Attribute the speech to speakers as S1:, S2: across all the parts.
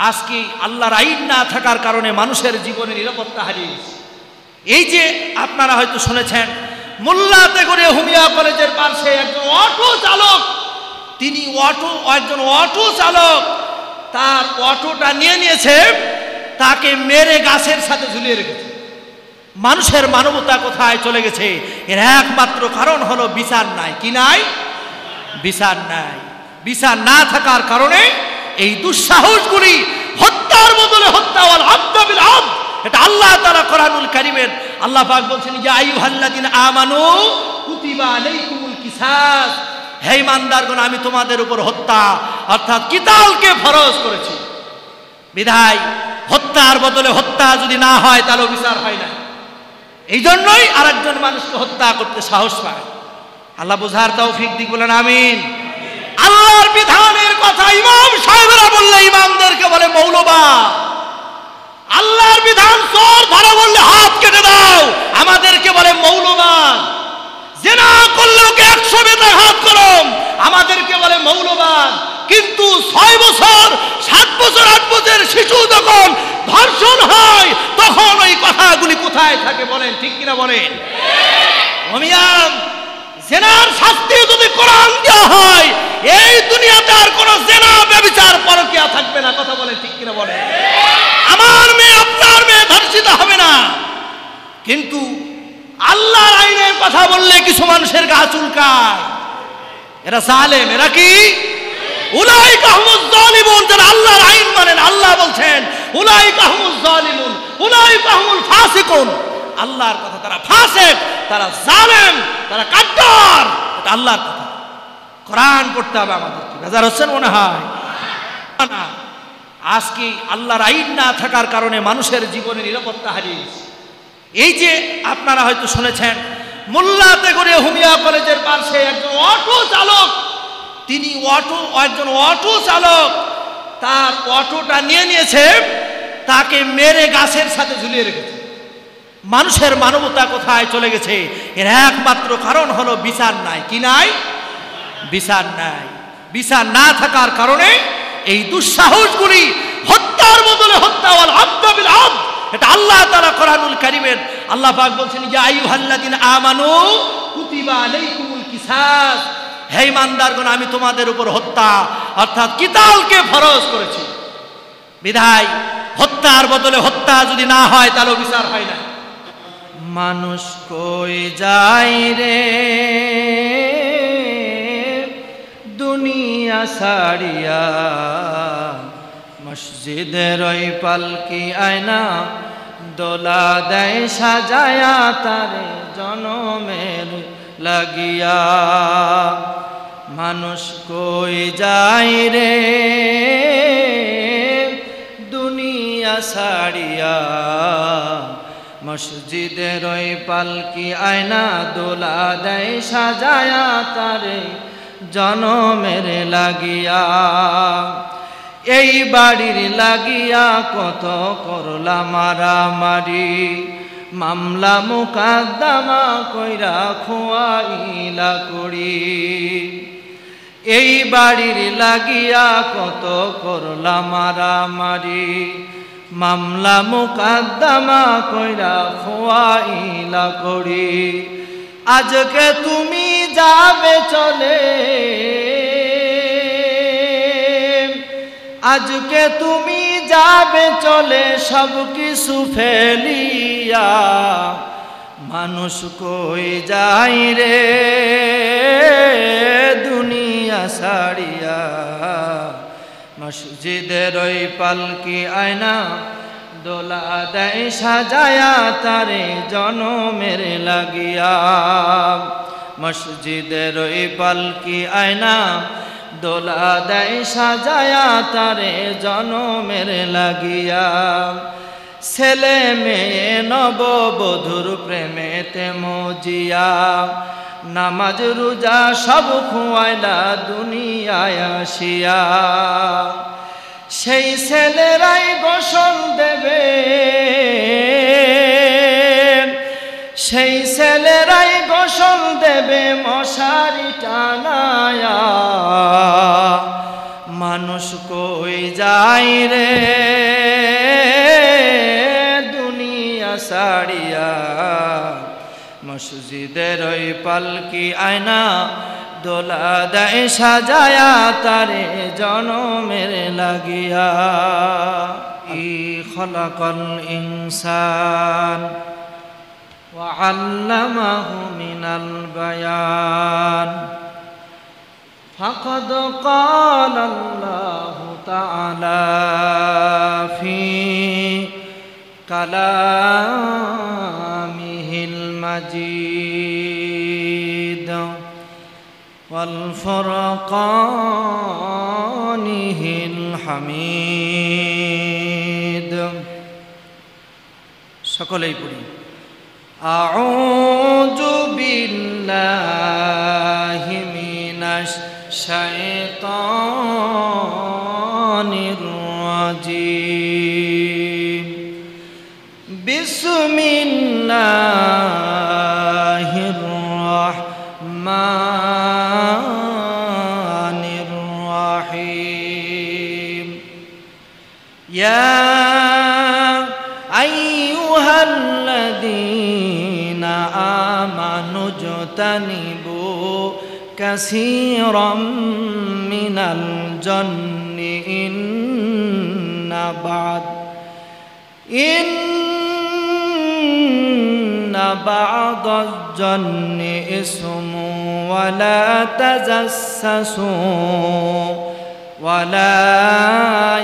S1: আজকে আল্লাহর আইন না থাকার কারণে মানুষের জীবনে নিরাপত্তা হারিয়ে গেছে। এই যে আপনারা হয়তো শুনেছেন, মোল্লাতে করে হুমিয়া কলেজের পাশে একজন অটো চালক, তিনি একজন অটো চালক তার অটোটা নিয়ে নিয়েছে, তাকে মেরে গাছের সাথে ঝুলিয়ে রেখেছে। মানুষের মানবতা কোথায় চলে গেছে? এর একমাত্র কারণ হলো বিচার নাই। কি নাই? বিচার নাই। বিচার না থাকার কারণে এই দুঃসাহসগুলি, হত্যার বদলে হত্যা, ওয়াল আবদ বিল আবদ, এটা আল্লাহ তাআলা কোরআনুল কারীমের আল্লাহ পাক বলছেন, ইয়া আইয়ুহাল্লাযিনা আমানু কুতিবা আলাইকুমুল কিসাস, হে ঈমানদারগণ আমি তোমাদের উপর হত্যা অর্থাৎ কিতালকে ফরজ করেছি। বিধায় হত্যার বদলে হত্যা যদি না হয় তাহলে বিচার হয় না। এই জন্যই আরেকজন মানুষকে হত্যা করতে সাহস পায়। আল্লাহ বুঝার তৌফিক দিক, বলেন আমিন। আল্লাহর বিধানের কথা ইমাম সাহেবরা বললে ইমামদেরকে বলে মৌলবাদ। আল্লাহর বিধান চোর ধরা বললে হাত কেটে দাও, আমাদেরকে বলে মৌলবাদ। জিনা করলে ওকে 100 বেত্রাঘাত করো, আমাদেরকে বলে মৌলবাদ। কিন্তু 6 বছর 7 বছর 8 বছর শিশু যখন ধর্ষণ হয় তখন ওই কথাগুলি কোথায় থাকে বলেন? ঠিক কিনা বলেন? ওমিয়াম জিনার শাস্তি যদি কোরআন দেওয়া হয়, এই দুনিয়াতে আর কোন জিনা ব্যভিচার পরকীয়া থাকবে না। কথা বলেন, ঠিক কিনা বলেন? আমার মেয়ে আপনার মেয়ে ধর্ষিত হবে না। কিন্তু আল্লাহর আইনের কথা বললে কিছু মানুষের গা চুলকায়। এরা জালেম। এরা কি? উলাইকা হুমুজ জালিমুন। যারা আল্লাহর আইন মানেন, আল্লাহ বলছেন উলাইকা হুমুজ জালিমুন, উলাইকা হুমুল ফাসিকুন। আল্লাহর কথা, তারা ফাসিক, তারা জালেম, তারা কাদ্দার। এটা আল্লাহর কথা। কোরআন পড়তে হবে আমাদের। বেজার হচ্ছেন মনে হয়? না, আজকে আল্লাহর আইন না থাকার কারণে মানুষের জীবনে নিরাপত্তা হারিয়ে গেছে। এই যে আপনারা হয়তো শুনেছেন, মোল্লাতে করে হুমিয়া কলেজের পাশে একজন অটো চালক, তিনি একজন অটো চালক তার অটোটা নিয়ে নিয়েছে, তাকে মেরে গাছের সাথে ঝুলিয়ে রেখেছে। মানুষের মানবতা কোথায় চলে গেছে? এর একমাত্র কারণ হলো বিচার নাই। কি নাই? বিচার নাই। বিচার না থাকার কারণে এই দুঃসাহসগুলি, হত্যার বদলে হত্যা, ওয়াল আবদ বিল আবদ, এটা আল্লাহ তাআলা কোরআনুল কারীমের আল্লাহ পাক বলছেন, ইয়া আইয়ুহাল্লাযিনা আমানু কুতিবা আলাইকুমুল কিসাস, হে ঈমানদারগণ আমি তোমাদের উপর হত্যা অর্থাৎ কিতালকে ফরজ করেছি। বিধায় হত্যার বদলে হত্যা যদি না হয় তাহলে বিচার হয় না। মানুষ কই যায় রে দুনিয়া ছাড়িয়া, মসজিদের ওই পালকি আয়না দোলা দেয় সাজায়া তারে জনমের লাগিয়া। মানুষ কই যায় রে দুনিয়া ছাড়িয়া, মসজিদের ওই পালকি আয়না দোলা দেয় সাজায়া তারে জনমের লাগিয়া। এই বাড়ির লাগিয়া কত করলা মারামারি, মামলা মুকাদ্দমা কইরা খোয়াইলা করি। এই বাড়ির লাগিয়া কত করলা মারামারি, মামলা মুকাদ্দমা কইরা খোয়াইলা করি। আজকে তুমি যাবে চলে, আজকে তুমি যাবে চলে সব কিছু ফেলিয়া। মানুষ কই যায় রে দুনিয়া ছাড়িয়া, মসজিদের ওই পালকি আয়না দোলা দেয় সাজায়া তারে জনমের লাগিয়া। মসজিদের ওই পালকি আয়না দোলা দেয় সাজায়া তারে জনমের লাগিয়া। ছেলে মেয়ে নববধূর প্রেমেতে মজিয়া, নামাজ রোজা সব খুয়াইলা দুনিয়ায় আসিয়া। সেই ছেলেরাই গোসল দেবে, সেই ছেলেরাই গোসল দেবে মশারি টানায়া। মানুষ মানুষ কই যায় রে দুনিয়া সাড়িয়া, মসজিদের ওই পালকি আয়না দোলা দেয় সাজায়া তারে জনমের লাগিয়া। ই খলাকাল ইনসান ওয়া আল্লামাহু মিনাল বায়ান, ফাকাদ ক্বালা আল্লাহু তাআলা ফি কালামিহিল মাজিদ ওয়াল ফুরকানিহিল হামিদ। সকলেই পড়ি আউযু বিল্লাহি মিনাশ শাইতানির রাজিম, বিসমিল্লাহির রাহমানির রাহিম। ইয়া আইয়ুহাল্লাযীনা আমানু জতানিবু কাসীরাম মিনাল জান্নি ইন্না বা'দাজ জান্নি ইসমু ওয়া লা তাজাসসু ওয়া লা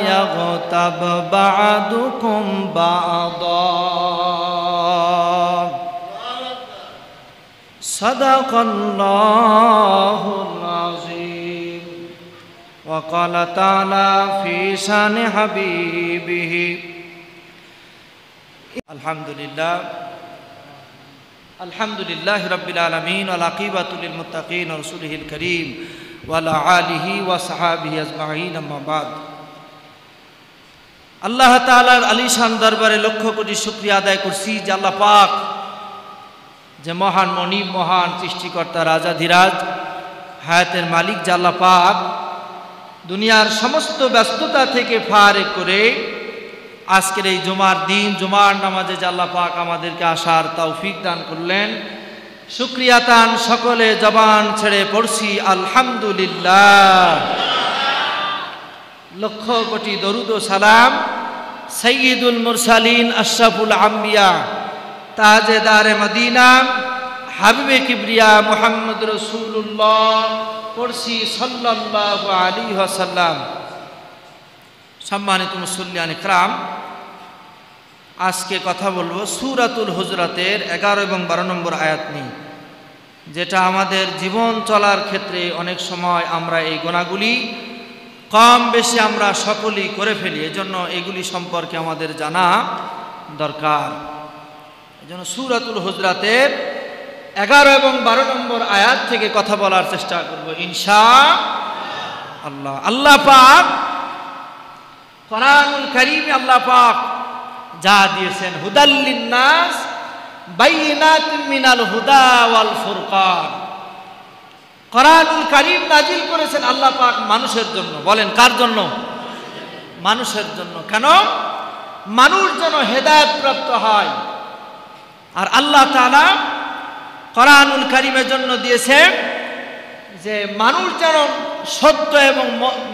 S1: ইয়াগতাব বা'দুকুম বা'দা। সাদাকাল্লাহুল আযীম। ওয়া ক্বালা তাআলা ফি শানি হাবিবিহি। আলহামদুলিল্লাহি রাব্বিল আলামিন ওয়াল আকিবাতু লিল মুত্তাকিন ওয়া রাসূলিহিল কারীম ওয়া আলা আলিহি ওয়া সাহবিহি আজমাইন, আম্মা বাদ। আল্লাহ তাআলার আলিশান দরবারে লক্ষ কোটি শুকরিয়া আদায় করছি যে আল্লাহ পাক যে মহান মনিব, মহান সৃষ্টিকর্তা, রাজাধিরাজ, হায়াতের মালিক যে আল্লাহ পাক দুনিয়ার সমস্ত ব্যস্ততা থেকে ফারেক করে আজকের এই জুমার দিন, জুমার নামাজে যে আল্লাহ পাক আমাদেরকে আসার তৌফিক দান করলেন। শুকরিয়া তান সকলে জবান ছেড়ে পড়ছি আলহামদুলিল্লাহ। লক্ষ কোটি দরুদ ও সালাম সাইয়্যিদুল মুরসালিন আশরাফুল আম্বিয়া তাজেদারে মদিনা হাবিবে কিবরিয়া মুহাম্মদ রাসূলুল্লাহ পড়ছি সাল্লাল্লাহু আলাইহি ওয়াসাল্লাম। সম্মানিত মুসল্লিয়ান ইকরাম, আজকে কথা বলবো সূরাতুল হুজরাতের 11 এবং 12 নম্বর আয়াত নিয়ে, যেটা আমাদের জীবন চলার ক্ষেত্রে অনেক সময় আমরা এই গুনাহগুলি কম বেশি আমরা সকলেই করে ফেলি। এজন্য এগুলি সম্পর্কে আমাদের জানা দরকার। এজন্য সূরাতুল হুজরাতের 11 এবং 12 নম্বর আয়াত থেকে কথা বলার চেষ্টা করব ইনশাআল্লাহ। আল্লাহ পাক কোরআনুল কারীমে আল্লাহ পাক যা দিয়েছেন হুদাল লিন্নাস বাইয়িনাতিন মিনাল হুদা ওয়াল ফুরকান। কোরআনুল কারীম নাজিল করেছেন আল্লাহ পাক মানুষের জন্য। বলেন কার জন্য? মানুষের জন্য। কেন? মানুষ যেন হেদায়েত প্রাপ্ত হয়। আর আল্লাহ তাআলা কোরআনুল কারীমের জন্য দিয়েছেন যে মানুষ যেন সত্য এবং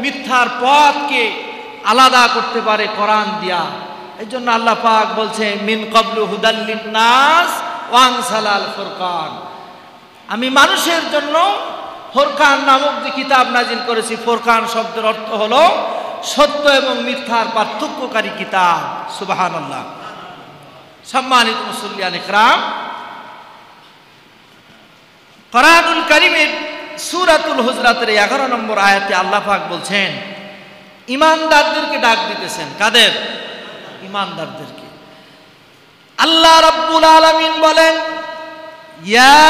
S1: মিথ্যার পথকে আলাদা করতে পারে কোরআন দিয়া। এই জন্য আল্লাহ পাক বলছে মিন ক্বাবলু হুদাল লিন্নাস ওয়া আনসালাল ফুরকান, আমি মানুষের জন্য ফুরকান নামক যে কিতাব নাজিল করেছি। ফুরকান শব্দের অর্থ হলো সত্য এবং মিথ্যার পার্থক্যকারী কিতাব। সুবহানাল্লাহ। সম্মানিত মুসল্লিয়ান ইকরাম, কোরআনুল কারীমের সূরাতুল হুজরাতের 11 নম্বর আয়াতে আল্লাহ পাক বলছেন ঈমানদারদেরকে ডাক দিতেছেন। কাদের? ঈমানদারদেরকে। আল্লাহ রাব্বুল আলামিন বলেন ইয়া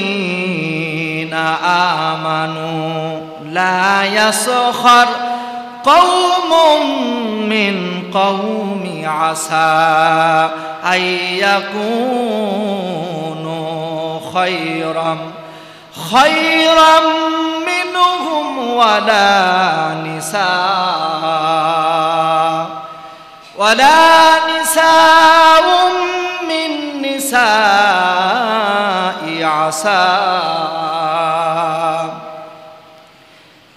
S1: আইয়ুহাল্লাযীনা আমানু লা ইয়াসখার কওমুম মিন কওমি আসা আইয়াকুনু খায়রাম মিনহুম ওয়ালা নিসাউম মিন নিসাই আসা।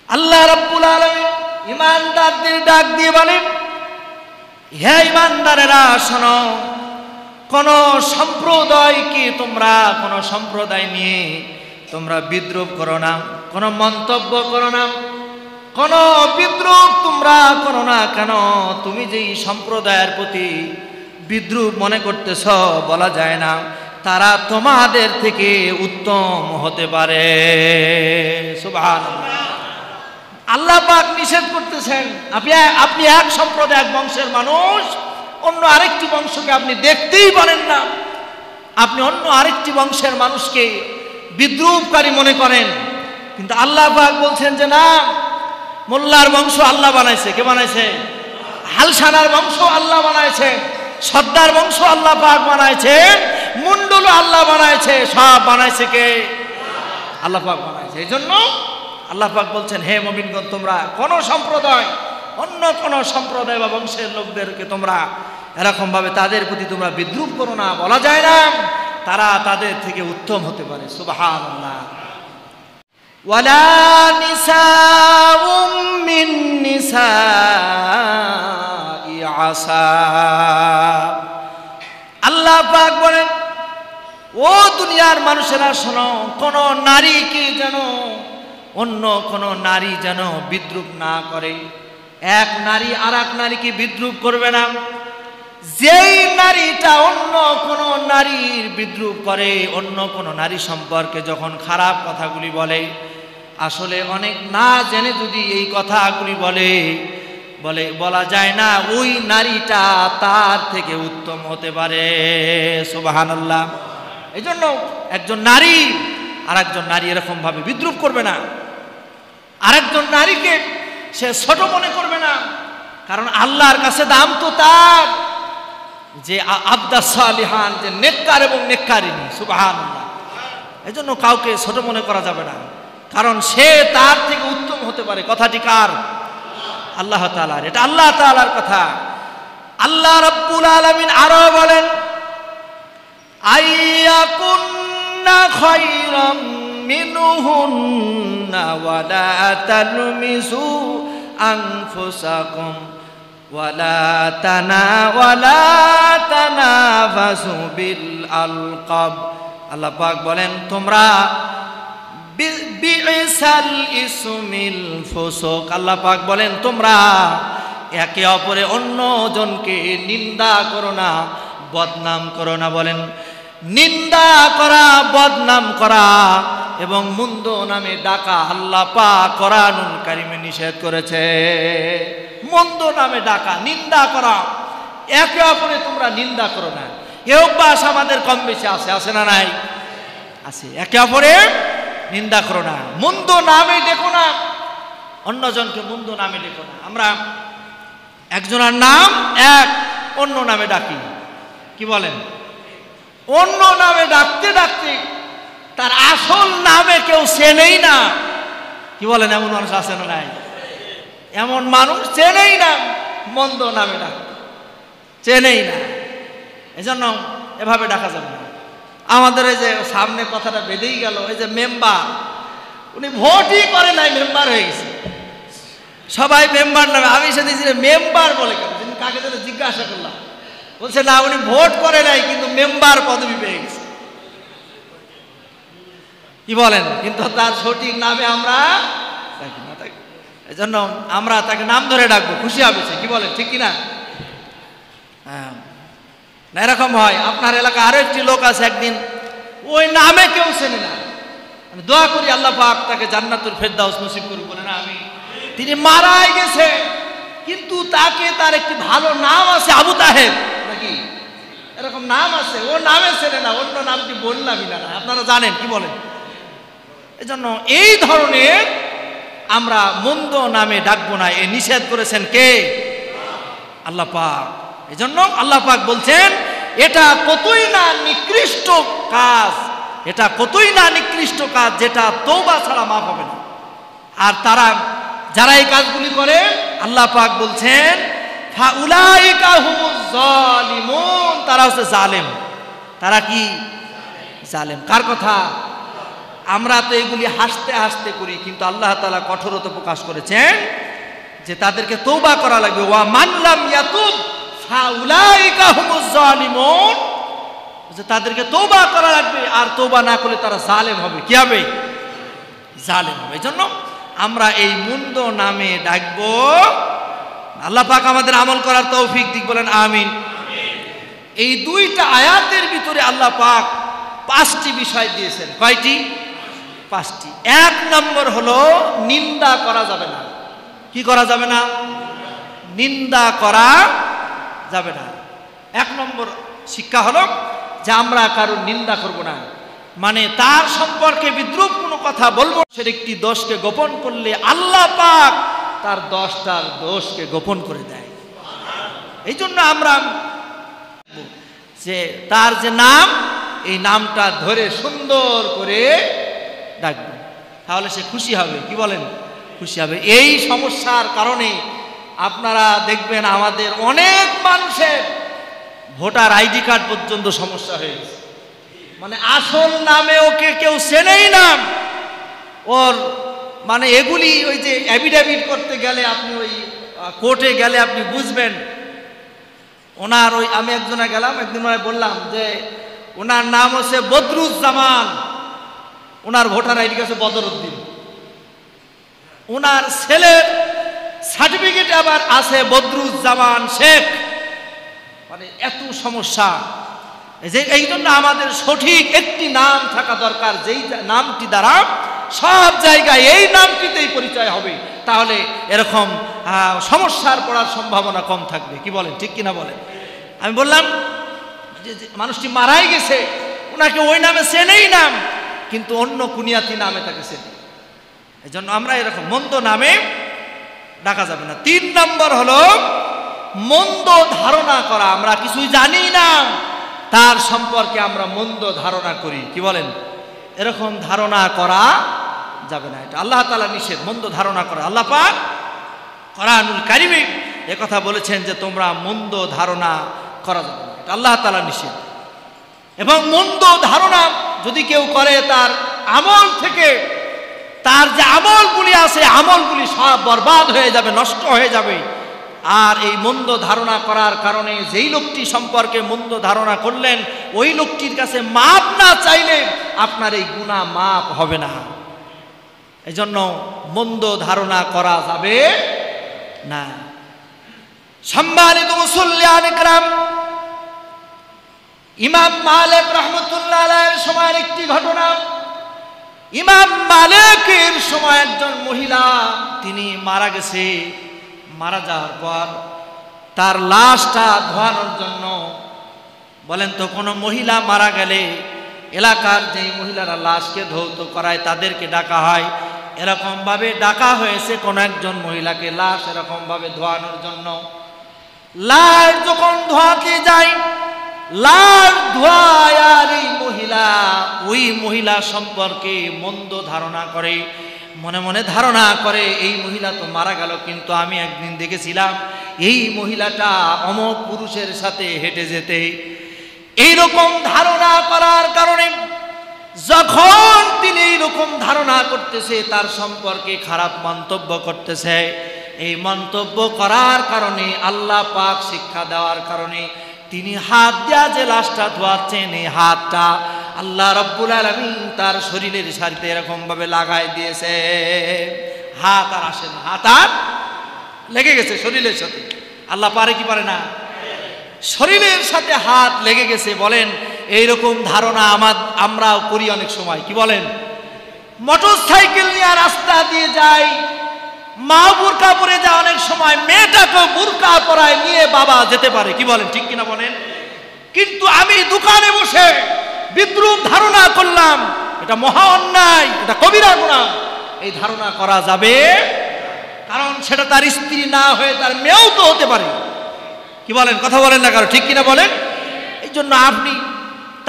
S1: আল্লাহ রাব্বুল আলামিন ঈমানদারদের ডাক দিয়ে বলেন, হে ঈমানদারেরা শোনো, কোন সম্প্রদায়কে তোমরা কোন সম্প্রদায় নিয়ে তোমরা বিদ্রুপ করো না, কোন মন্তব্য করো না, কোন বিদ্রুপ তোমরা করো না। কেন? তুমি যেই সম্প্রদায়ের প্রতি বিদ্রুপ মনে করতেছ, বলা যায় না তারা তোমাদের থেকে উত্তম হতে পারে। সুবহানাল্লাহ। আল্লাহ পাক নিষেধ করতেছেন, আপনি এক সম্প্রদায় এক বংশের মানুষ, অন্য আরেকটি বংশকে আপনি দেখতেই পারেন না, আপনি অন্য আরেকটি বংশের মানুষকে বিদ্রুপকারী মনে করেন। কিন্তু আল্লাহ পাক বলছেন যে না, মোল্লার বংশ আল্লাহ বানাইছে। কে বানাইছে? হালসানার বংশ আল্লাহ বানাইছে, সর্দার বংশ আল্লাহ পাক বানাইছে, মুন্ডল আল্লাহ বানাইছে, সব বানাইছে কে? আল্লাহ পাক বানাইছে। এই জন্য আল্লাহ পাক বলছেন, হে মুমিনগণ, তোমরা কোন সম্প্রদায় অন্য কোন সম্প্রদায় বা বংশের লোকদেরকে তোমরা এরকম ভাবে তাদের প্রতি তোমরা বিদ্রুপ করো না, বলা যায় না তারা তাদের থেকে উত্তম হতে পারে। সুবহানাল্লাহ। ওয়ালা নিসাউম মিন নিসাই আসা। আল্লাহ পাক বলেন, ও দুনিয়ার মানুষেরা শোনো, কোন নারীকে যেন অন্য কোন নারী যেন বিদ্রুপ না করে। এক নারী আর এক নারীকে বিদ্রুপ করবে না। যেই নারীটা অন্য কোন নারীর বিদ্রুপ করে, অন্য কোন নারী সম্পর্কে যখন খারাপ কথাগুলি বলে, আসলে অনেক না জেনে যদি এই কথাগুলি বলা যায় না ওই নারীটা তার থেকে উত্তম হতে পারে। সুবহানাল্লাহ। এই জন্য একজন নারী আর একজন নারী এরকম ভাবে বিদ্রুপ করবে না, আরেকজন নারীকে সে ছোট মনে করবে না। কারণ আল্লাহর কাছে দাম তো তার যে আবদাস সালিহান, যে নেককার এবং নেককারিনী। সুবহানাল্লাহ। এই জন্য কাউকে ছোট মনে করা যাবে না, কারণ সে তার থেকে উত্তম হতে পারে। কথাটি কার? আল্লাহ তাআলার। এটা আল্লাহ তাআলার কথা। আল্লাহ রাব্বুল আলামিন আরো বলেন, আইয়াকুন্না খায়রাম মিনহুন্না ওয়ালা তালমিসু আনফুসাকুম ওয়ালা তানাফাসু বিল আলকাব। আল্লাহ পাক বলেন, তোমরা বিইসাল ইসমিল ফুসুক। আল্লাহ পাক বলেন, তোমরা একে অপরে অন্যজনকে নিন্দা করো না, বদনাম করো না। বলেন, নিন্দা করা, বদনাম করা এবং মন্দ নামে ডাকা আল্লাহ পাক কোরআনুল কারীমে নিষেধ করেছে। মন্দ নামে ডাকা, নিন্দা করা, একে অপরে তোমরা নিন্দা করো না। এই অভ্যাস আমাদের কম বেশি আছে না নাই? আছে। একে অপরে নিন্দা করো না, মন্দ নামে ডেকো না, অন্যজনকে মন্দ নামে ডেকো না। আমরা একজনের নাম এক, অন্য নামে ডাকি। কি বলেন? অন্য নামে ডাকতে ডাকতে তার আসল নামে কেউ চেনেই না। কি বলেন? এমন মানুষ আছে না নাই? এমন মানুষ চেনেই না, মন্দ নামে ডাকতে চেনেই না। এজন্য এভাবে ডাকা যাবে না। আমাদের এই যে সামনে কথাটা বেঁধেই গেল, এই যে মেম্বার, উনি ভোটই করে নাই, মেম্বার হয়ে গেছে। সবাই মেম্বার নামে, আমি সেদিন মেম্বার বলে কেন, কাকে যেন জিজ্ঞাসা করলাম, বলছে না উনি ভোট করে নাই কিন্তু মেম্বার পদবি পেয়ে গেছে। কি বলেন? কিন্তু তার সঠিক নামে আমরা ডাকি না। এই জন্য আমরা তাকে নাম ধরে ডাকবো, খুশি হবে সে। কি বলেন? ঠিক কিনা? হ্যাঁ, না এরকম হয়। আপনার এলাকায় আরো একটি লোক আছে, একদিন ওই নামে কেউ চেনে না। আমি দোয়া করি আল্লাহ পাক তাকে জান্নাতুল ফেরদাউস নসিব করুক, বলে না আমি। তিনি মারাই গেছে, কিন্তু তাকে তার একটি ভালো নাম আছে, আবু তাহের নাকি এরকম নাম আছে, ও নামে চেনে না, অন্য নামটি বললামই না। আপনারা জানেন। কি বলেন? এজন্য এই ধরনের আমরা মন্দ নামে ডাকবো না, এ নিষেধ করেছেন কে? আল্লাহ পাক। এজন্য আল্লাহ পাক বলছেন এটা কতই না নিকৃষ্ট কাজ, এটা কতই না নিকৃষ্ট কাজ, যেটা তওবা ছাড়া মাফ হবে না। আর তারা যারা এই কাজগুলি করে, আল্লাহ পাক বলছেন ফাউলাইকা হুমুজ জালিমুন, তারা হচ্ছে জালেম। তারা কি জালেম? কার কথা? আমরা তো এগুলি হাসতে হাসতে করি, কিন্তু আল্লাহ তাআলা কঠোরতা প্রকাশ করেছেন যে তাদেরকে তওবা করা লাগবে। ওয়া মান লাম ইয়াতুব ফাউলাইকা হুমুজ জালিমুন, যে তাদেরকে তওবা করা লাগবে, আর তওবা না করলে তারা জালেম হবে। কি হবে? জালেম হবে। এজন্য আমরা এই মন্দ নামে ডাকবো। আল্লাহ পাক আমাদের আমল করার তৌফিক দিক, বলেন আমিন। এই দুইটা আয়াতের ভিতরে আল্লাহ পাক 5টি বিষয় দিয়েছেন। কয়টি? 5টি। 1 নম্বর হলো নিন্দা করা যাবে না। কি করা যাবে না? নিন্দা করা যাবে না। 1 নম্বর শিক্ষা হলো যে আমরা কারোর নিন্দা করব না, মানে তার সম্পর্কে বিদ্রূপ কোনো কথা বলবো। সে একটি দোষকে গোপন করলে আল্লাহ পাক তার 10টার দোষকে গোপন করে দেয়। এই জন্য আমরা যে তার যে নাম, এই নামটা ধরে সুন্দর করে ডাকবো, তাহলে সে খুশি হবে। কি বলেন? খুশি হবে। এই সমস্যার কারণে আপনারা দেখবেন আমাদের অনেক মানুষের ভোটার আইডি কার্ড পর্যন্ত সমস্যা হয়েছে। মানে আসল নামে ওকে কেউ চেনেই না। ওর মানে এগুলি ওই যে অ্যাফিডেভিট করতে গেলে, আপনি ওই কোর্টে গেলে আপনি বুঝবেন। ওনার ওই আমি একজনে গেলাম, একদিন বললাম যে ওনার নাম হচ্ছে বদরুজ্জামান, ওনার ভোটার আইডি কাছে বদরউদ্দিন, ওনার ছেলের সার্টিফিকেট আবার আছে বদরুজ্জামান শেখ। মানে এত সমস্যা। এই জন্য আমাদের সঠিক একটি নাম থাকা দরকার, যেই নামটি দ্বারা সব জায়গায় এই নামটিতেই পরিচয় হবে। তাহলে এরকম সমস্যার পড়ার সম্ভাবনা কম থাকবে। কি বলেন? ঠিক কিনা বলেন? আমি বললাম যে মানুষটি মারাই গেছে, ওনাকে ওই নামে চেনেই নাম, কিন্তু অন্য কুনিয়াতি নামে তাকে চেনে। এই জন্য আমরা এরকম মন্দ নামে ডাকা যাবে না। 3 নম্বর হলো মন্দ ধারণা করা। আমরা কিছুই জানি না, তার সম্পর্কে আমরা মন্দ ধারণা করি। কি বলেন? এরকম ধারণা করা যাবে না, এটা আল্লাহ তাআলা নিষেধ, মন্দ ধারণা করা। আল্লাহ পাক কোরআনুল কারীমে একথা বলেছেন যে তোমরা মন্দ ধারণা করা যাবে না, এটা আল্লাহ তাআলা নিষেধ। এবং মন্দ ধারণা যদি কেউ করে, তার আমল থেকে তার যে আমলগুলি আছে, আমলগুলি সব বরবাদ হয়ে যাবে, নষ্ট হয়ে যাবে। আর এই মন্দ ধারণা করার কারণে যেই লোকটি সম্পর্কে মন্দ ধারণা করলেন, ওই লোকটির কাছে মাপ না চাইলে আপনার এই গুনাহ মাপ হবে না। এজন্য মন্দ ধারণা করা যাবে না। সম্মানিত মুসল্লিয়ান কিরাম, ইমাম মালিক রাহমাতুল্লাহ আলাইহির সময়ের একটি ঘটনা। ইমাম মালিকের সময় একজন মহিলা, তিনি মারা গেছে। মারা যাওয়ার পর তার লাশটা ধোয়ানোর জন্য, বলেন তো কোনো মহিলা মারা গেলে এলাকার যেই মহিলারা লাশকে ধৌত করায় তাদেরকে ডাকা হয়। এরকমভাবে ডাকা হয়েছে কোনো একজন মহিলাকে লাশ এরকমভাবে ধোয়ানোর জন্য। লাশ যখন ধোয়াতে যায়, লাশ ধোয়ায় আর এই মহিলা ওই মহিলা সম্পর্কে মন্দ ধারণা করে, মনে মনে ধারণা করে এই মহিলা তো মারা গেল, কিন্তু আমি একদিন দেখেছিলাম এই মহিলাটা অমুক পুরুষের সাথে হেঁটে যেতে। এইরকম ধারণা করার কারণে যখন তিনি এইরকম ধারণা করতেছে, তার সম্পর্কে খারাপ মন্তব্য করতেছে, এই মন্তব্য করার কারণে আল্লাহ পাক শিক্ষা দেওয়ার কারণে তিনি হাত দিয়া যে লাশটা ধোয়াচ্ছেন, এই হাতটা আল্লাহ রাব্বুল আলামিন তার শরীরের সাথে এরকম ভাবে লাগাই দিয়েছে। হাত আর আসে না, হাত আর লেগে গেছে শরীরের সাথে। আল্লাহ পারে কি পারে না? শরীরের সাথে হাত লেগে গেছে। বলেন এইরকম ধারণা আমরাও করি অনেক সময়। কি বলেন? মোটর সাইকেল নিয়ে রাস্তা দিয়ে যাই, মা বুরকা পরে যায়, অনেক সময় মেয়েটাকে বুরকা পরায় নিয়ে বাবা যেতে পারে। কি বলেন? ঠিক কিনা বলেন? কিন্তু আমি দোকানে বসে বিদ্রূপ ধারণা করলাম, এটা মহা অন্যায়, এটা কবিরা গুনাহ। এই ধারণা করা যাবে, কারণ সেটা তার স্ত্রী না হয়ে তার মেয়েও তো হতে পারে। কি বলেন? কথা বলেন না কারো, ঠিক কিনা বলেন? এই জন্য আপনি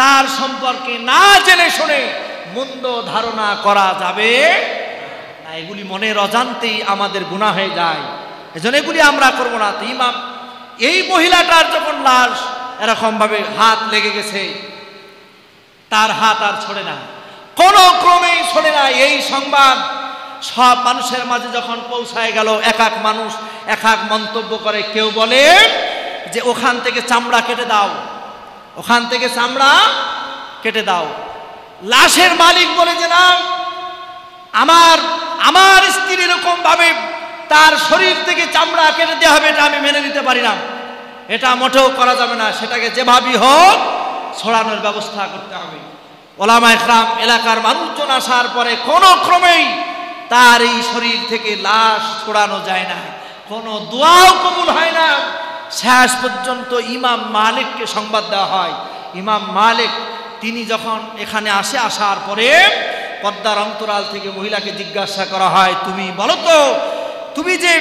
S1: তার সম্পর্কে না জেনে শুনে মন্দ ধারণা করা যাবে না। এগুলি মনের অজান্তেই আমাদের গুনাহ হয়ে যায়, এজন্য এগুলি আমরা করব না। তো ইমাম, এই মহিলাটার যখন লাশ এরকম ভাবে হাত লেগে গেছে, তার হাত আর ছড়ে না, কোনো ক্রমেই ছড়ে না। এই সংবাদ সব মানুষের মাঝে যখন পৌঁছায় গেল, এক এক মানুষ এক এক মন্তব্য করে। কেউ বলে যে ওখান থেকে চামড়া কেটে দাও, ওখান থেকে চামড়া কেটে দাও। লাশের মালিক বলে যে না, আমার স্ত্রী এরকম ভাবে তার শরীর থেকে চামড়া কেটে দেওয়া হবে, এটা আমি মেনে নিতে পারি না, এটা মোটেও করা যাবে না, সেটাকে যেভাবেই হোক ছড়ানোর ব্যবস্থা করতে হবে। ওলামা ইকরাম, এলাকার মানুষজন আসার পরে কোনো ক্রমেই তার এই শরীর থেকে লাশ ছড়ানো যায় না, কোনো দোয়াও কবুল হয় না। শেষ পর্যন্ত ইমাম মালিককে সংবাদ দেওয়া হয়। ইমাম মালিক তিনি যখন এখানে আসার পরে পর্দার অন্তরাল থেকে মহিলাকে জিজ্ঞাসা করা হয়, তুমি বলো তো, তুমি যে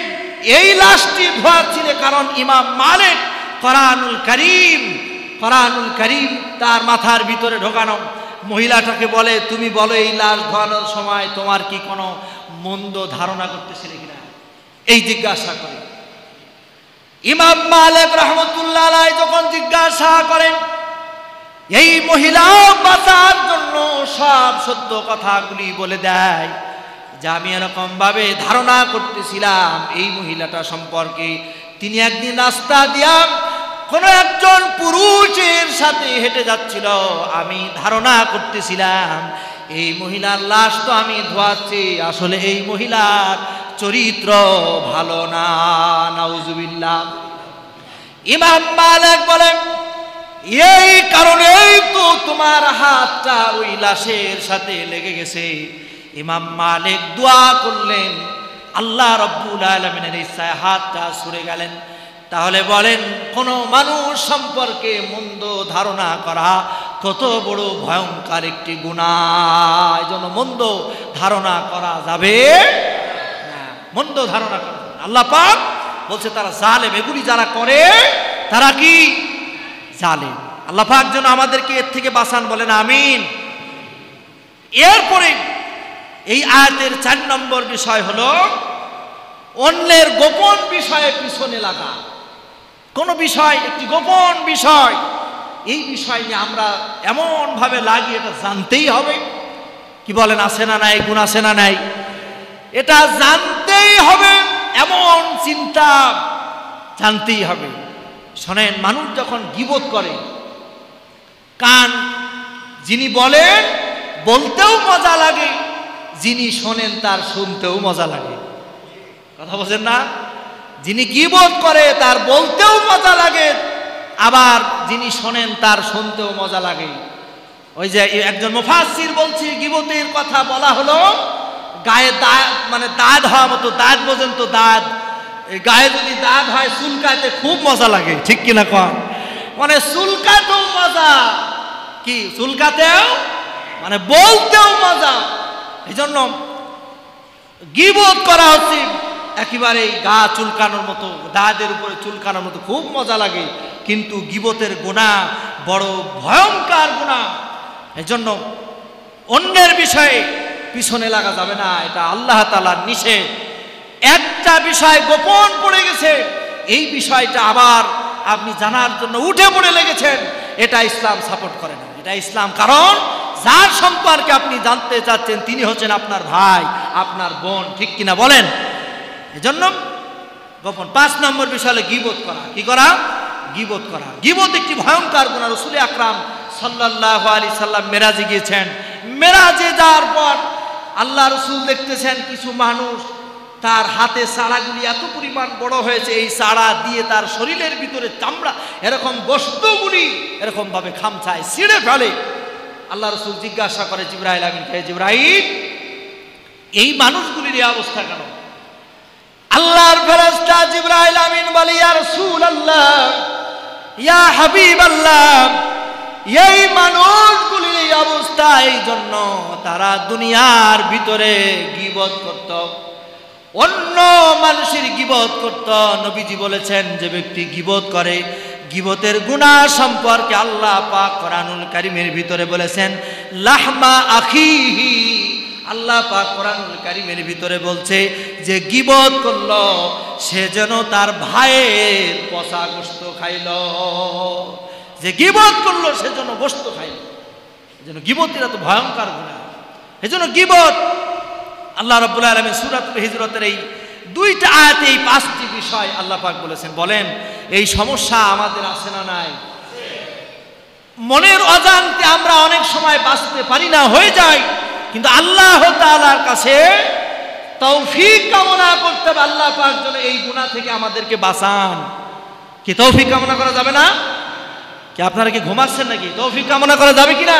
S1: এই লাশটি ধোয়াচ্ছিলে, কারণ ইমাম মালিক কোরআনুল কারীম তার মাথার ভিতরে ঢোকানো। মহিলাটাকে বলে, তুমি বলো এই লাশ ধোয়ানোর সময় তোমার কি কোনো মন্দ ধারণা করতেছিলে কিনা, এই জিজ্ঞাসা করে। ইমাম মালিক রাহমাতুল্লাহ আলাইহি যখন জিজ্ঞাসা করেন, এই মহিলা বাঁচার জন্য সব সত্য কথাগুলি বলে দেয় যে আমি এরকম ভাবে ধারণা করতেছিলাম এই মহিলাটা সম্পর্কে, তিনি একদিন রাস্তা দিয়া কোনো একজন পুরুষের সাথে হেঁটে যাচ্ছিল, আমি ধারণা করতেছিলাম এই মহিলার লাশ তো আমি ধোয়াচ্ছি, আসলে এই মহিলার চরিত্র ভালো না, নাউজুবিল্লাহ। ইমাম মালিক বলেন, এই কারণেই তো তোমার হাতটা ওই লাশের সাথে লেগে গেছে। ইমাম মালিক দোয়া করলেন, আল্লাহ রাব্বুল আলামিনের ইচ্ছায় হাতটা সরে গেলেন। তাহলে বলেন, কোন মানুষ সম্পর্কে মন্দ ধারণা করা কত বড় ভয়ঙ্কর একটি গুনাহ। এজন্য মন্দ ধারণা করা যাবে না, মন্দ ধারণা করা যাবে না। আল্লাহ পাক বলছে তারা জালেম, এগুলি যারা করে তারা কি জালেম। আল্লাহ পাক যেন আমাদেরকে এর থেকে বাঁচান, বলেন আমিন। এরপরে এই আয়াতের 4 নম্বর বিষয় হলো অন্যের গোপন বিষয়ে পিছনে লাগা। কোন বিষয়, একটি গোপন বিষয়, এই বিষয় নিয়ে আমরা এমন ভাবে লাগি, এটা জানতেই হবে। কি বলেন, আছে না নাই, গুণ আছে না নাই, এটা জানতেই হবে, এমন চিন্তা জানতেই হবে। শোনেন, মানুষ যখন গীবত করে, কান যিনি বলেন বলতেও মজা লাগে, যিনি শোনেন তার শুনতেও মজা লাগে। কথা বলছেন না? যিনি গীবত করে তার বলতেও মজা লাগে, আবার যিনি শোনেন তার শুনতেও মজা লাগে। ওই যে একজন মুফাসসির বলছে, গীবতের কথা বলা হলো গায়ে দাঁত, মানে দাঁত হওয়া মতো, দাঁত পর্যন্ত দাঁত, গায়ে যদি দাঁত হয় চুলকাতে খুব মজা লাগে, ঠিক কিনা কন? মানে চুলকাতেও মজা, কি চুলকাতেও, মানে বলতেও মজা। এই জন্য গীবত করা হচ্ছে একেবারে গা চুলকানোর মতো, দাঁতের উপরে চুলকানোর মতো, খুব মজা লাগে। কিন্তু গীবতের গুনাহ বড় ভয়ঙ্কর গুনাহ। এই জন্য অন্যের বিষয়ে পিছনে লাগা যাবে না, এটা আল্লাহ তাআলার নিষেধ। একটা বিষয় গোপন পড়ে গেছে, এই বিষয়টা আবার আপনি জানার জন্য উঠে পড়ে লেগেছেন, এটা ইসলাম সাপোর্ট করে না, এটা ইসলাম। কারণ যার সম্পর্কে আপনি জানতে চাচ্ছেন তিনি হচ্ছেন আপনার ভাই, আপনার বোন, ঠিক কিনা বলেন? এজন্য গোপন। 5 নম্বর বিষয় হলো গীবত করা। কি করা? গীবত করা। গীবত একটি ভয়ঙ্কর গুনাহ। রাসূল আকরাম সাল্লাল্লাহু আলাইহি সাল্লাম মেরাজে গিয়েছেন। মেরাজে যাওয়ার পর আল্লাহ রাসূল দেখতেছেন কিছু মানুষ, তার হাতে চাড়াগুলি এত পরিমাণ বড় হয়েছে, এই চাড়া দিয়ে তার শরীরের ভিতরে চামড়া, এরকম গোশতগুলি এরকম ভাবে খামচায় ছিঁড়ে ফেলে। আল্লাহ রাসূল জিজ্ঞাসা করে জিবরাইল আমিনকে, জিবরাইল, এই মানুষগুলির এই অবস্থা কেন? আল্লাহর ফেরেশতা জিবরাইল আমিন বলে, ইয়া রাসূলুল্লাহ, ইয়া হাবিবাল্লাহ, এই মানুষগুলির এই অবস্থা এই জন্য তারা দুনিয়ার ভিতরে গীবত করত, অন্য মানুষের গীবত করত। নবীজি বলেছেন, যে ব্যক্তি গীবত করে, গীবতের গুনাহ সম্পর্কে আল্লাহ পাক কোরআনুল কারীমের ভিতরে বলেছেন লাহমা আখিহি। আল্লাহ পাক কোরআনুল কারীমের ভিতরে বলছে যে গীবত করলো সে যেন তার ভাইয়ের পচা গোশত খাইল। যে গীবত করলো সে যেন গোশত খাইল। যেন গীবতের এত ভয়ঙ্কর গুনাহ, এজন্য গীবত আল্লাহ রাব্বুল আলামিন সূরাতুল হিজরাতের এই 2টা আয়াতে এই 5টি বিষয় আল্লাহ পাক বলেছেন। বলেন এই সমস্যা আমাদের আছে না নাই? মনের অজান্তে আমরা অনেক সময় বাঁচতে পারি না, হয়ে যায়, কিন্তু আল্লাহ তাআলার কাছে তৌফিক কামনা করতে হবে আল্লাহ পাক যেন এই গুনাহ থেকে আমাদেরকে বাঁচান। কি তৌফিক কামনা করা যাবে না? কি আপনারা কি ঘুমাচ্ছেন নাকি? তৌফিক কামনা করা যাবে কিনা?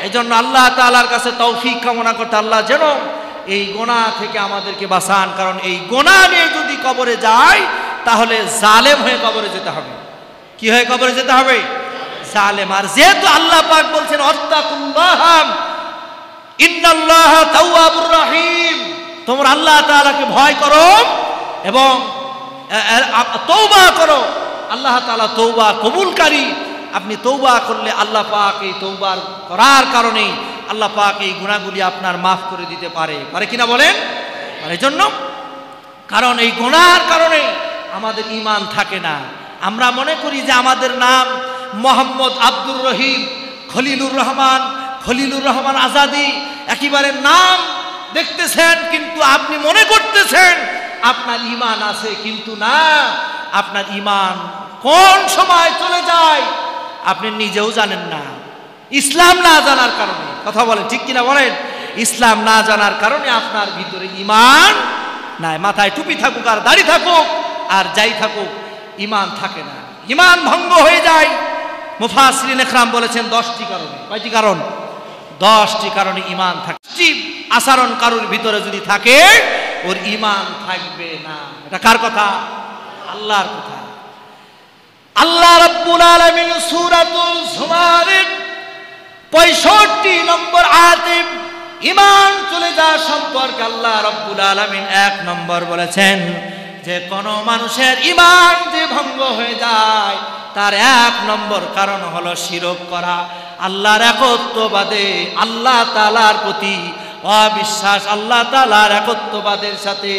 S1: এই জন্য আল্লাহ তাআলার কাছে তৌফিক কামনা করতে, আল্লাহ যেন এই গুনাহ থেকে আমাদেরকে বাঁচান। কারণ এই গুনাহ নিয়ে যদি কবরে যায় তাহলে জালেম হয়ে কবরে যেতে হবে। কি হয়ে কবরে যেতে হবে? জালেম। আর যেহেতু আল্লাহ পাক বলছেন ওয়াত্তাকুল্লাহ ইন্নাল্লাহা তাওয়াবুর রহিম, তোমরা আল্লাহ তাআলাকে ভয় করো এবং তওবা করো। আল্লাহ তাআলা তওবা কবুলকারী। আপনি তওবা করলে আল্লাহ পাক এই তওবার করার কারণে আল্লাহ পাক এই গুনাহগুলি আপনার মাফ করে দিতে পারে কিনা বলেন? আর এই জন্য কারণ এই গুনাহর কারণে আমাদের ঈমান থাকে না। আমরা মনে করি যে আমাদের নাম মোহাম্মদ আব্দুর রহিম, খলিলুর রহমান আজাদি, একেবারে নাম দেখতেছেন কিন্তু আপনি মনে করতেছেন আপনার ঈমান আছে, কিন্তু না, আপনার ঈমান কোন সময় চলে যায় আপনি নিজেও জানেন না। ইসলাম না জানার কারণে, কথা বলেন ঠিক কিনা বলেন? ইসলাম না জানার কারণে আপনার ভিতরে ঈমান নাই। মাথায় টুপি থাকুক আর দাড়ি থাকুক আর যাই থাকুক, ঈমান থাকে না, ঈমান ভঙ্গ হয়ে যায়। মুফাসসিরিন ইকরাম বলেছেন 10টি কারণে। কয়টি কারণ? 10টি কারণে ঈমান থাকে। আচরণ কারোর ভিতরে যদি থাকে ওর ঈমান থাকবে না। এটা কার কথা? আল্লাহর কথা। আল্লাহ রাব্বুল আলামিন সূরাতুল জুমারের 65 নম্বর আয়াতে ঈমান চলে যাওয়া সম্পর্কে আল্লাহ রাব্বুল আলামিন 1 নম্বর বলেছেন যে কোন মানুষের ঈমান যে ভঙ্গ হয়ে যায় তার 1 নম্বর কারণ হলো শিরক করা, আল্লাহর একত্ববাদে, আল্লাহ তাআলার প্রতি অবিশ্বাস, আল্লাহ তাআলার একত্ববাদের সাথে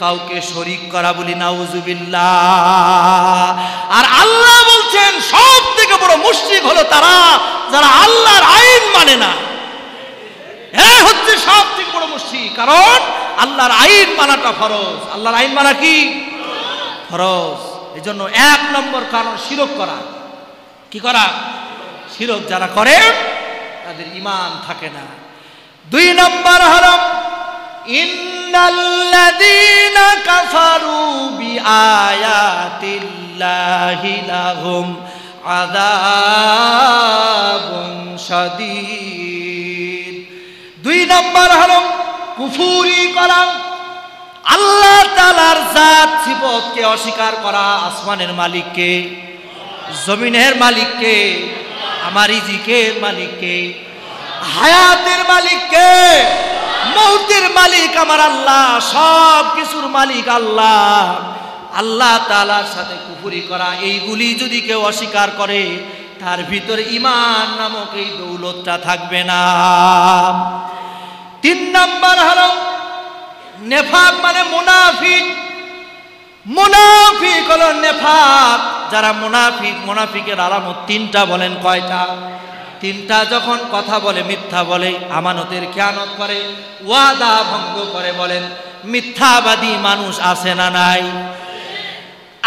S1: কাউকে শরীক করা, বলি নাউজুবিল্লাহ। আর আল্লাহ বলছেন সব থেকে বড় মুশরিক হলো তারা যারা আল্লাহর আইন মানে না। এই হচ্ছে সব থেকে বড় মুশরিক, কারণ আল্লাহর আইন মানাটা ফরজ। আল্লাহর আইন মানা কি ফরজ। এই জন্য 1 নম্বর কারণ শিরক করা। কি করা? শিরক যারা করে তাদের ঈমান থাকে না। 2 নম্বর হলো ইন্নাল্লাযীনা কাফারু বিআয়াতিল্লাহি লাহুম আযাবুন শাদীদ। 2 নম্বর হলো কুফরি করা, আল্লাহ তাআলার জাত সিফতকে অস্বীকার করা। আসমানের মালিককে, জমিনের মালিককে, আমার রিজিকের মালিককে, হায়াতের মালিককে, মৌতের মালিক আমার আল্লাহ, সব কিছুর মালিক আল্লাহ। আল্লাহ তাআলার সাথে কুফরি করা, এইগুলি যদি কেউ অস্বীকার করে তার ভিতরে ঈমান নামক এই দৌলতটা থাকবে না। 3 নম্বর হলো নেফাক, মানে মুনাফিক। মুনাফিক হলো নেফাক। যারা মুনাফিক, মুনাফিকের আলামত 3টা। বলেন কয়টা? 3টা। যখন কথা বলে মিথ্যা বলে, আমানতের খেয়ানত করে, ওয়াদা ভঙ্গ করে। বলেন মিথ্যাবাদী মানুষ আছে না নাই?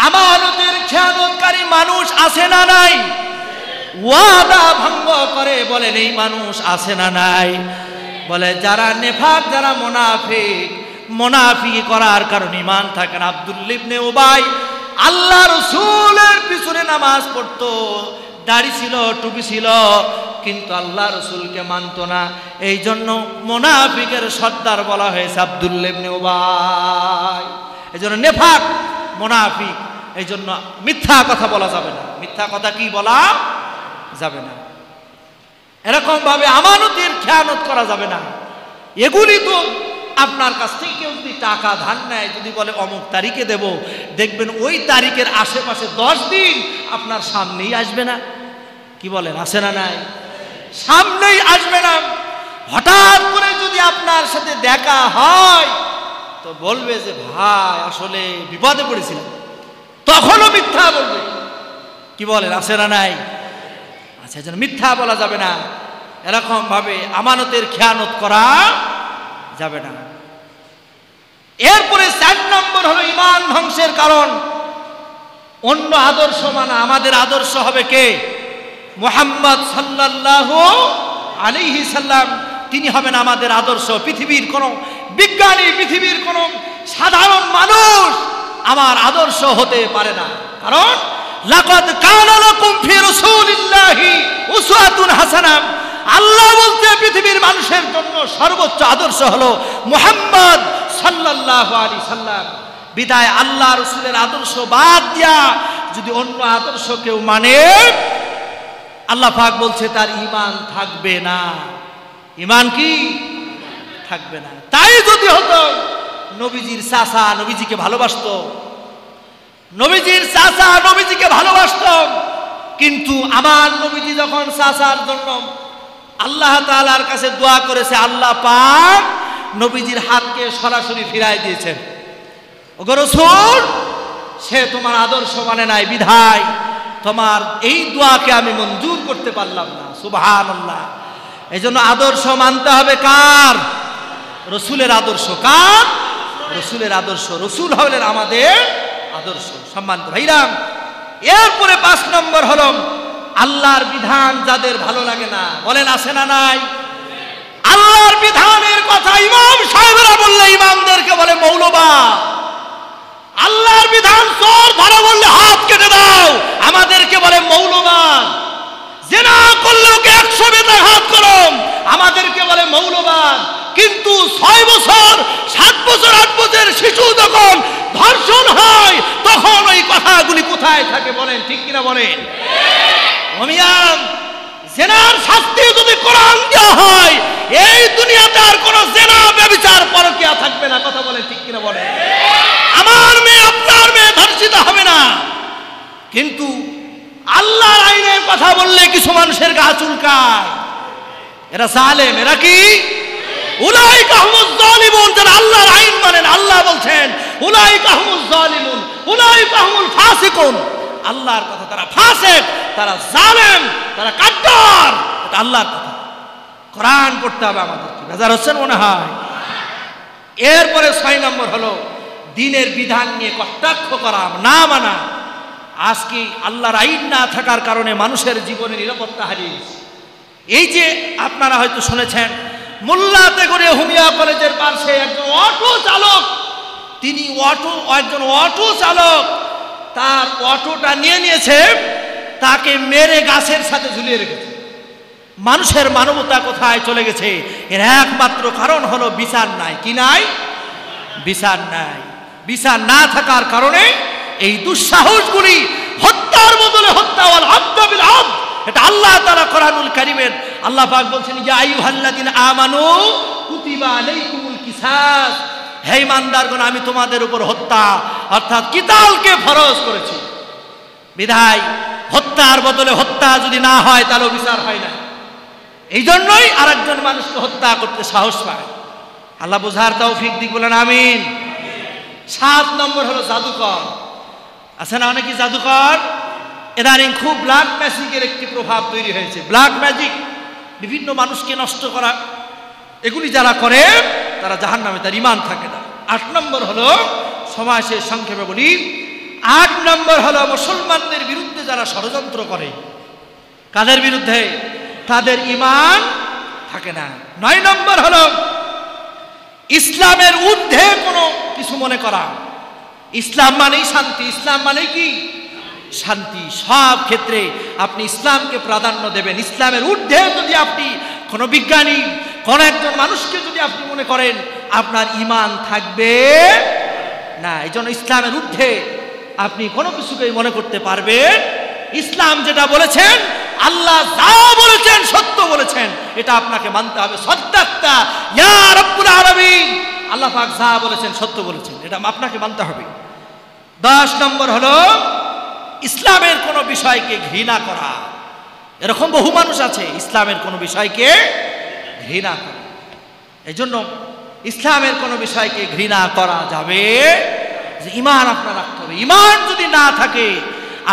S1: আমানতের খেয়ানতকারী মানুষ আছে না নাই? ওয়াদা ভঙ্গ করে, বলেন এই মানুষ আছে না নাই? বলে যারা নেফাক, যারা মুনাফিক, মুনাফিকি করার কারণে ঈমান থাকে না। আব্দুল্লাহ ইবনে উবাই আল্লাহ রাসূলের পিছনে নামাজ পড়তো, দাড়ি ছিল, টুপি ছিল, কিন্তু আল্লাহ রাসূলকে মানতো না। এই জন্য মুনাফিকের সর্দার বলা হয়েছে আব্দুল্লাহ ইবনে উবাই। এই জন্য নেফাক, মুনাফিক। এই জন্য মিথ্যা কথা বলা যাবে না। মিথ্যা কথা কি বলা যাবে না। এরকম ভাবে আমানতের খেয়ানত করা যাবে না। এগুলি তো আপনার কাছ থেকে কেউ যদি টাকা ধার নেয়, যদি বলে অমুক তারিখে দেব, দেখবেন ওই তারিখের আশেপাশে 10 দিন আপনার সামনেই আসবে না। কি বলেন, আসে না? নাই, সামনেই আসবে না। হঠাৎ করে যদি আপনার সাথে দেখা হয় তো বলবে যে ভাই আসলে বিপদে পড়েছিলাম, তখনও মিথ্যা বলবে। কি বলেন, আসে না? নাই। আচ্ছা, যেন মিথ্যা বলা যাবে না, এরকম ভাবে আমানতের খেয়ানত করা যাবে না। এরপরে 4 নম্বর হলো ঈমান ধ্বংসের কারণ অন্য আদর্শ মানা। আমাদের আদর্শ হবে কে? মুহাম্মদ সাল্লাল্লাহু আলাইহি সাল্লাম, তিনি হবেন আমাদের আদর্শ। পৃথিবীর কোন বিজ্ঞানী, পৃথিবীর কোন সাধারণ মানুষ আমার আদর্শ হতে পারে না। কারণ লাকাদ কানা লাকুম ফি রাসূলিল্লাহি উসওয়াতুন হাসানাহ, আল্লাহ বলতে পৃথিবীর মানুষের জন্য সর্বোচ্চ আদর্শ হলো মুহাম্মদ সাল্লাল্লাহু আলাইহি সাল্লাম। বিদায় আল্লাহ রাসূলের আদর্শ বাদ দিয়া যদি অন্য আদর্শ কেউ মানে, আল্লাহ পাক বলছে তার ঈমান থাকবে না। ঈমান কি থাকবে না? তাই যদি হতো নবীজির চাচা নবীজিকে ভালোবাসতো, নবীজির চাচা নবীজিকে ভালোবাসতো, কিন্তু আমার নবীজি যখন চাচার জন্য আল্লাহ তাআলার কাছে দোয়া করেছে, আল্লাহ পাক নবীজির হাতকে সরাসরি ফিরাই দিয়েছেন। ওগো রাসূল, সে তোমার আদর্শ মানে নাই, বিধায় তোমার এই দোয়াকে আমি মঞ্জুর করতে পারলাম না। সুবহানাল্লাহ। এই জন্য আদর্শ মানতে হবে কার? রসুলের আদর্শ। কার? রসুলের আদর্শ। রসুল হলেন আমাদের আদর্শ। সম্মানিত ভাইরাম, এরপরে 5 নম্বর হলো আল্লাহর বিধান যাদের ভালো লাগে না। বলেন, আছে না নাই? আল্লাহর বিধানের কথা ইমাম সাহেবরা বললে ইমামদেরকে বলে মৌলবাদ। আল্লাহর বিধান চোর ধরা বললে হাত কেটে দাও, আমাদেরকে বলে মৌলবাদ। জিনা করলে ওকে 100 বেতায় হাত করো, আমাদেরকে বলে মৌলবাদ। কিন্তু 6 বছর 7 বছর 8 বছর শিশু যখন ধর্ষণ হয় তখন ওই কথাগুলি কোথায় থাকে? বলেন ঠিক কিনা বলেন? ওমিয়াম, জিনার শাস্তি যদি কোরআন দেওয়া হয়, এই দুনিয়াতে আর কোনো জিনা ব্যভিচার পরকীয়া থাকবে না। কথা বলেন ঠিক কিনা বলেন? আমার মেয়ে আপনার মেয়ে ধর্ষিত হবে না। কিন্তু আল্লাহর আইনের কথা বললে কিছু মানুষের গা চুলকায়। এরা জালেম। এরা কি? উলাইকা হুমুজ জালিমুন। যারা আল্লাহর আইন মানেন, আল্লাহ বলছেন উলাইকা হুমুজ জালিমুন উলাইকা হুমুল ফাসিকুন। আল্লাহর কথা, তারা ফাসিক, তারা জালেম, তারা কাফার। এটা আল্লাহর কথা। কোরআন পড়তে হবে আমাদের। কি বেজার হচ্ছেন মনে হয়? এরপরে 6 নম্বর হলো দ্বীনের বিধান নিয়ে কটাক্ষ করা, না মানা। আজকে আল্লাহর আইন না থাকার কারণে মানুষের জীবনে নিরাপত্তা হারিয়ে গেছে। এই যে আপনারা হয়তো শুনেছেন, মোল্লাতে করে হুমিয়া কলেজের পাশে একজন অটো চালক, তিনি একজন অটো চালক তার অটোটা নিয়েছে, তাকে মেরে গাছের সাথে ঝুলিয়ে রেখেছে। মানুষের মানবতা কোথায় চলে গেছে? এর একমাত্র কারণ হলো বিচার নাই। কি নাই? বিচার নাই। বিচার না থাকার কারণে এই দুঃসাহসগুলি, হত্যার বদলে হত্যা, ওয়াল আবদু বিল আবদ। এটা আল্লাহ তাআলা কোরআনুল কারীমের আল্লাহ পাক বলছেন, ইয়া আইয়ুহাল্লাযিনা আমানু কুতিবা আলাইকুমুল কিসাস। হে ঈমানদারগণ, আমি তোমাদের উপর হত্যা অর্থাৎ কিতালকে ফরজ করেছি। বিধায় হত্যার বদলে হত্যা যদি না হয় তাহলে বিচার হয় না। এই জন্যই আরেকজন মানুষকে হত্যা করতে সাহস পায়। আল্লাহ বুঝার তৌফিক দিক, বলেন আমিন। 7 নম্বর হলো জাদুকর। আছে না অনেকে জাদুকর? ইদানিং খুব ব্ল্যাক ম্যাজিকের একটি প্রভাব তৈরি হয়েছে। ব্ল্যাক ম্যাজিক, বিভিন্ন মানুষকে নষ্ট করা, এগুলি যারা করে তারা জাহান্নামে, তার ঈমান থাকে না। 8 নম্বর হলো, সময় শেষ, সংক্ষেপে বলি, 8 নম্বর হলো মুসলমানদের বিরুদ্ধে যারা ষড়যন্ত্র করে। কাদের বিরুদ্ধে? তাদের ঈমান থাকে না। 9 নম্বর হলো ইসলামের ঊর্ধ্বে কোনো কিছু মনে করা। ইসলাম মানেই শান্তি। ইসলাম মানে কি? শান্তি। সব ক্ষেত্রে আপনি ইসলামকে প্রাধান্য দেবেন। ইসলামের ঊর্ধ্বে যদি আপনি কোনো বিজ্ঞানী, কোন একজন মানুষকে যদি আপনি মনে করেন, আপনার ঈমান থাকবে না। এই জন্য ইসলামের ঊর্ধ্বে আপনি কোনো কিছুকেই মনে করতে পারবেন। ইসলাম যেটা বলেছেন, আল্লাহ যা বলেছেন সত্য বলেছেন, এটা আপনাকে মানতে হবে। সাদ্দাক্তা ইয়া রাব্বুল আলামিন, আল্লাহ পাক যা বলেছেন সত্য বলেছেন, এটা আপনাকে মানতে হবে। 10 নম্বর হলো ইসলামের কোনো বিষয়কে ঘৃণা করা। এরকম বহু মানুষ আছে ইসলামের কোনো বিষয়কে ঘৃণা করে। এজন্য ইসলামের কোনো বিষয়কে ঘৃণা করা যাবে যে ঈমান আপনার রাখতে হবে। ঈমান যদি না থাকে,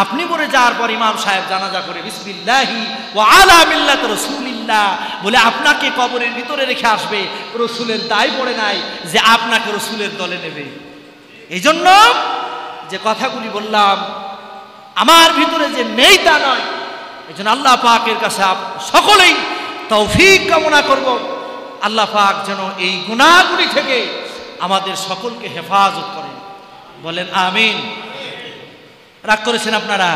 S1: আপনি মরে যাওয়ার পর ইমাম সাহেব জানাজা করে বিসমিল্লাহি ওয়া আলা মিল্লাত রাসূলিল্লাহ বলে আপনাকে কবরের ভিতরে রেখে আসবে, রসুলের দায় পড়ে নাই যে আপনাকে রসুলের দলে নেবে। এই জন্য যে কথাগুলি বললাম আমার ভিতরে যে নেই তা নয়। এই জন্য আল্লাহ পাকের কাছে সকলেই তৌফিক কামনা করব, আল্লাহ পাক যেন এই গুনাহগুলি থেকে আমাদের সকলকে হেফাজত করেন। বলেন আমিন। রাগ করেছেন আপনারা?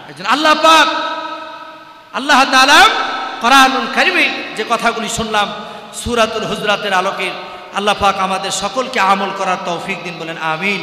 S1: এই জন্য আল্লাহ পাক, আল্লাহ তাআলা কোরআনুল কারীমে যে কথাগুলি শুনলাম সূরাতুল হুজরাতের আলোকে আল্লাহ পাক আমাদের সকলকে আমল করার তৌফিক দিন। বলেন আমিন।